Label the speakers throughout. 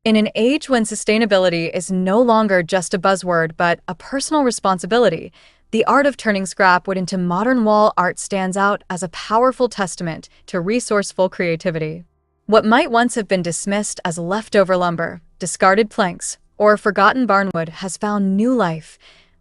Speaker 1: In an age when sustainability is no longer just a buzzword but a personal responsibility, the art of turning scrap wood into modern wall art stands out as a powerful testament to resourceful creativity. What might once have been dismissed as leftover lumber, discarded planks, or forgotten barnwood has found new life,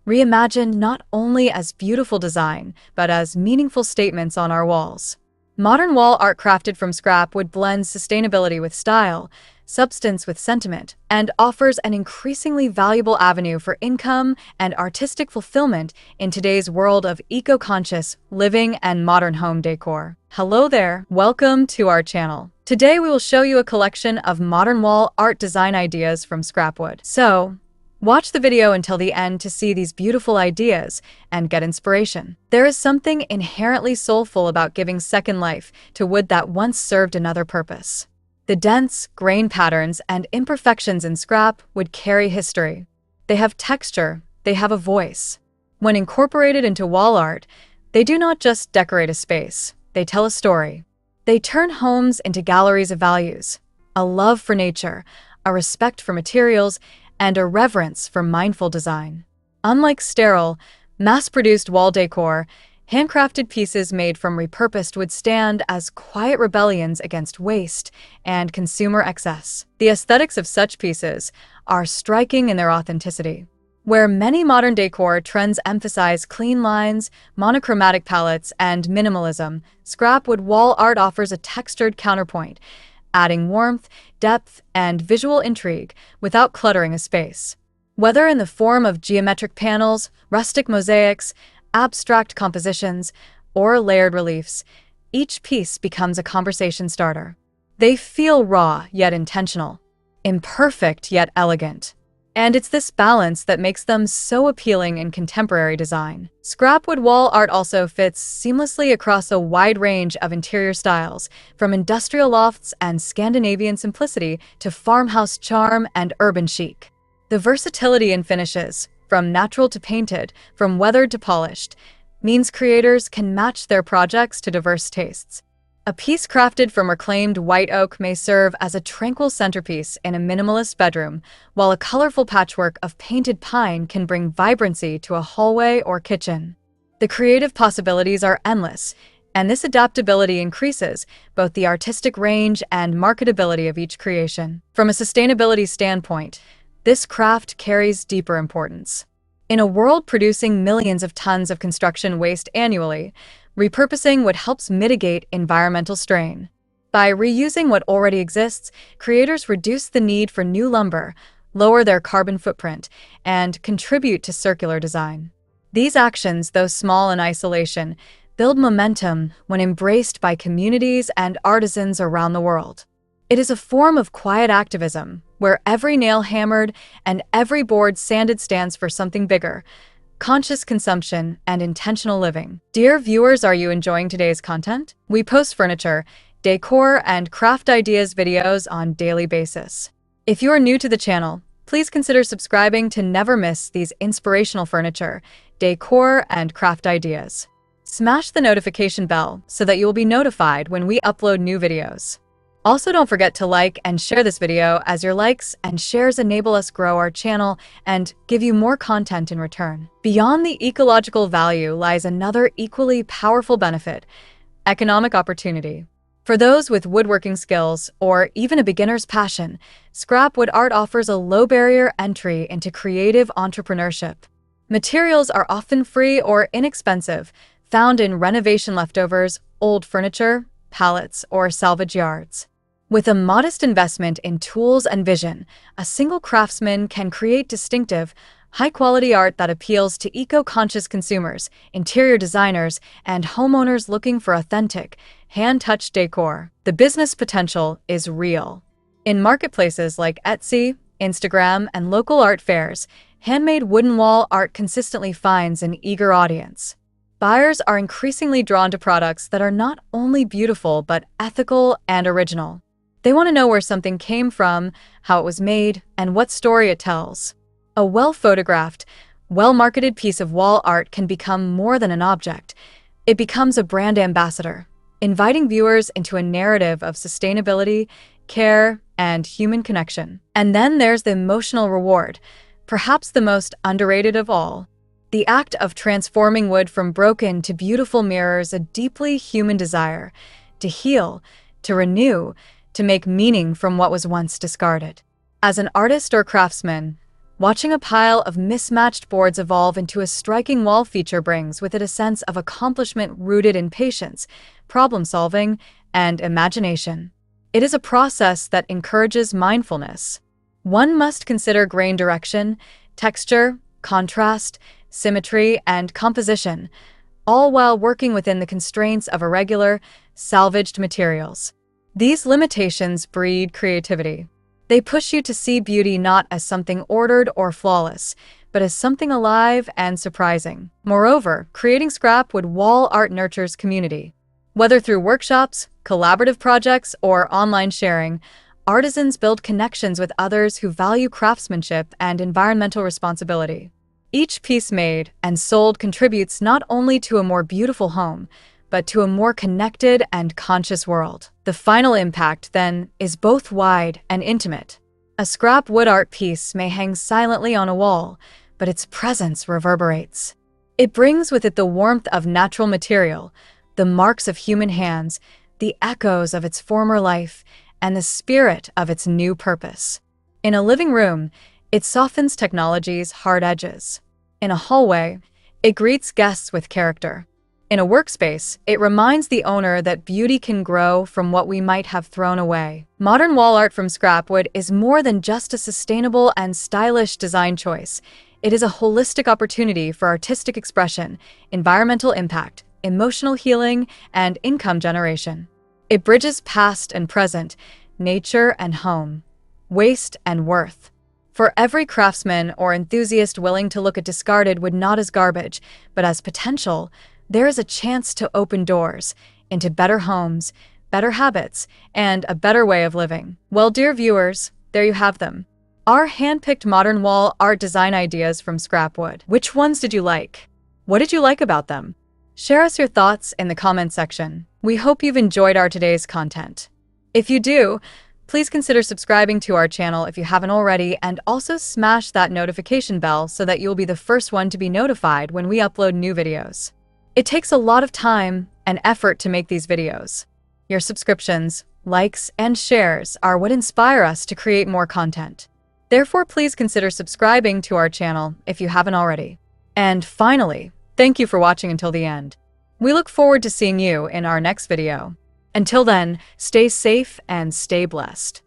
Speaker 1: reimagined not only as beautiful design but as meaningful statements on our walls. Modern wall art crafted from scrap wood blends sustainability with style, substance with sentiment, and offers an increasingly valuable avenue for income and artistic fulfillment in today's world of eco-conscious living and modern home decor. Hello there, welcome to our channel. Today we will show you a collection of modern wall art design ideas from scrap wood. So, watch the video until the end to see these beautiful ideas and get inspiration. There is something inherently soulful about giving second life to wood that once served another purpose. The dense, grain patterns and imperfections in scrap would carry history. They have texture, they have a voice. When incorporated into wall art, they do not just decorate a space, they tell a story. They turn homes into galleries of values, a love for nature, a respect for materials, and a reverence for mindful design. Unlike sterile, mass-produced wall decor, handcrafted pieces made from repurposed wood stand as quiet rebellions against waste and consumer excess. The aesthetics of such pieces are striking in their authenticity. Where many modern decor trends emphasize clean lines, monochromatic palettes, and minimalism, scrap wood wall art offers a textured counterpoint, adding warmth, depth, and visual intrigue without cluttering a space. Whether in the form of geometric panels, rustic mosaics, abstract compositions, or layered reliefs, each piece becomes a conversation starter. They feel raw yet intentional, imperfect yet elegant. And it's this balance that makes them so appealing in contemporary design. Scrap wood wall art also fits seamlessly across a wide range of interior styles, from industrial lofts and Scandinavian simplicity to farmhouse charm and urban chic. The versatility in finishes, from natural to painted, from weathered to polished, means creators can match their projects to diverse tastes. A piece crafted from reclaimed white oak may serve as a tranquil centerpiece in a minimalist bedroom, while a colorful patchwork of painted pine can bring vibrancy to a hallway or kitchen. The creative possibilities are endless, and this adaptability increases both the artistic range and marketability of each creation. From a sustainability standpoint, this craft carries deeper importance. In a world producing millions of tons of construction waste annually, repurposing wood helps mitigate environmental strain. By reusing what already exists, creators reduce the need for new lumber, lower their carbon footprint, and contribute to circular design. These actions, though small in isolation, build momentum when embraced by communities and artisans around the world. It is a form of quiet activism, where every nail hammered and every board sanded stands for something bigger: conscious consumption and intentional living. Dear viewers, are you enjoying today's content? We post furniture, decor, and craft ideas videos on a daily basis. If you are new to the channel, please consider subscribing to never miss these inspirational furniture, decor, and craft ideas. Smash the notification bell so that you will be notified when we upload new videos. Also, don't forget to like and share this video, as your likes and shares enable us grow our channel and give you more content in return. Beyond the ecological value lies another equally powerful benefit: economic opportunity. For those with woodworking skills or even a beginner's passion, scrap wood art offers a low barrier entry into creative entrepreneurship. Materials are often free or inexpensive, found in renovation leftovers, old furniture, pallets, or salvage yards. With a modest investment in tools and vision, a single craftsman can create distinctive, high-quality art that appeals to eco-conscious consumers, interior designers, and homeowners looking for authentic, hand-touched decor. The business potential is real. In marketplaces like Etsy, Instagram, and local art fairs, handmade wooden wall art consistently finds an eager audience. Buyers are increasingly drawn to products that are not only beautiful but ethical and original. They want to know where something came from, how it was made, and what story it tells. A well-photographed, well-marketed piece of wall art can become more than an object. It becomes a brand ambassador, inviting viewers into a narrative of sustainability, care, and human connection. And then there's the emotional reward, perhaps the most underrated of all. The act of transforming wood from broken to beautiful mirrors a deeply human desire to heal, to renew, to make meaning from what was once discarded. As an artist or craftsman, watching a pile of mismatched boards evolve into a striking wall feature brings with it a sense of accomplishment rooted in patience, problem-solving, and imagination. It is a process that encourages mindfulness. One must consider grain direction, texture, contrast, symmetry, and composition, all while working within the constraints of irregular, salvaged materials. These limitations breed creativity. They push you to see beauty not as something ordered or flawless, but as something alive and surprising. Moreover, creating scrapwood wall art nurtures community. Whether through workshops, collaborative projects, or online sharing, artisans build connections with others who value craftsmanship and environmental responsibility. Each piece made and sold contributes not only to a more beautiful home, but to a more connected and conscious world. The final impact, then, is both wide and intimate. A scrap wood art piece may hang silently on a wall, but its presence reverberates. It brings with it the warmth of natural material, the marks of human hands, the echoes of its former life, and the spirit of its new purpose. In a living room, it softens technology's hard edges. In a hallway, it greets guests with character. In a workspace, it reminds the owner that beauty can grow from what we might have thrown away. Modern wall art from scrapwood is more than just a sustainable and stylish design choice. It is a holistic opportunity for artistic expression, environmental impact, emotional healing, and income generation. It bridges past and present, nature and home, waste and worth. For every craftsman or enthusiast willing to look at discarded wood not as garbage, but as potential, there is a chance to open doors into better homes, better habits, and a better way of living. Well, dear viewers, there you have them. Our hand-picked modern wall art design ideas from scrapwood. Which ones did you like? What did you like about them? Share us your thoughts in the comment section. We hope you've enjoyed our today's content. If you do, please consider subscribing to our channel if you haven't already, and also smash that notification bell so that you'll be the first one to be notified when we upload new videos. It takes a lot of time and effort to make these videos. Your subscriptions, likes, and shares are what inspire us to create more content. Therefore, please consider subscribing to our channel if you haven't already. And finally, thank you for watching until the end. We look forward to seeing you in our next video. Until then, stay safe and stay blessed.